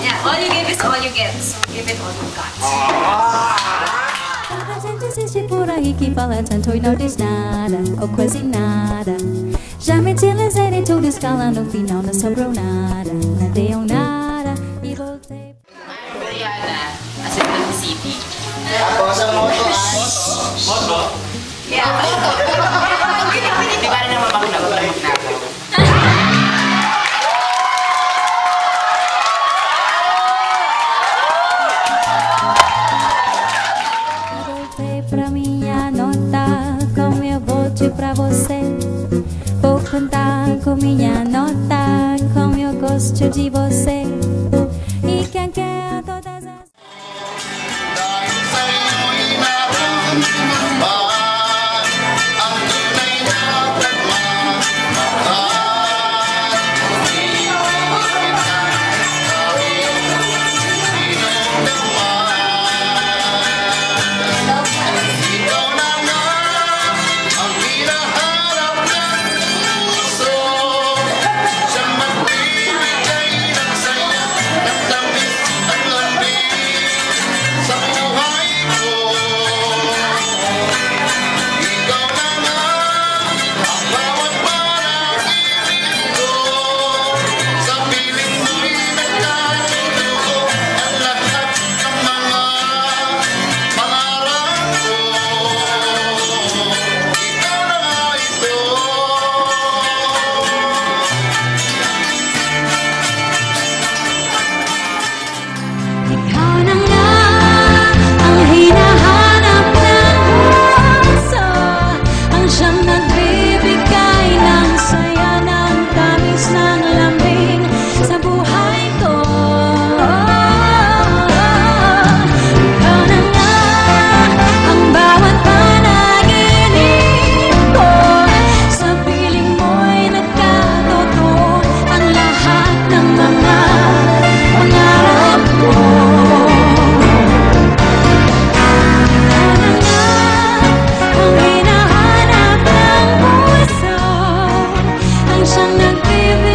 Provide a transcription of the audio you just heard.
Yeah, all you give is all you get, so give it all you got. Cada gente existe por aí que fala tanto e não diz nada, ou quase nada. Já me utilizei em tudo escala, no final não sobrou nada. Não deu nada e voltei. Mariana, as in the city. Ako sa moto ay... Moto? Yeah. Di ba rin naman makunag-kunag na ako? Pra minha nota, como eu volte pra você. Vou cantar com minha nota, como eu gosto de você. E quem quer todas as... Dahil sa'yo'y naramdaman ang tunay na pagmamahal. Hindi mo pinagkawin sino naman. Ikaw na nga ang hinahanap ng puso. Siyang magbibigay ng saya, ng tamis at lambing sa buhay ko. Ikaw na nga ang bawat panaginip ko. Sa piling mo'y nagkatutuo ang lahat ng mga pangarap ko. Ikaw na nga ito. Ikaw na nga ang hinahanap ng puso, ang siyang nagbibigay ng saya, ng tamis, ng lambing sa buhay ko. Ikaw na nga ang bawat panaginip ko. Sa piling mo'y nagkatotoo ang lahat ng mga pangarap ko. Ang hinahanap ng puso, ang siyang nagbibigay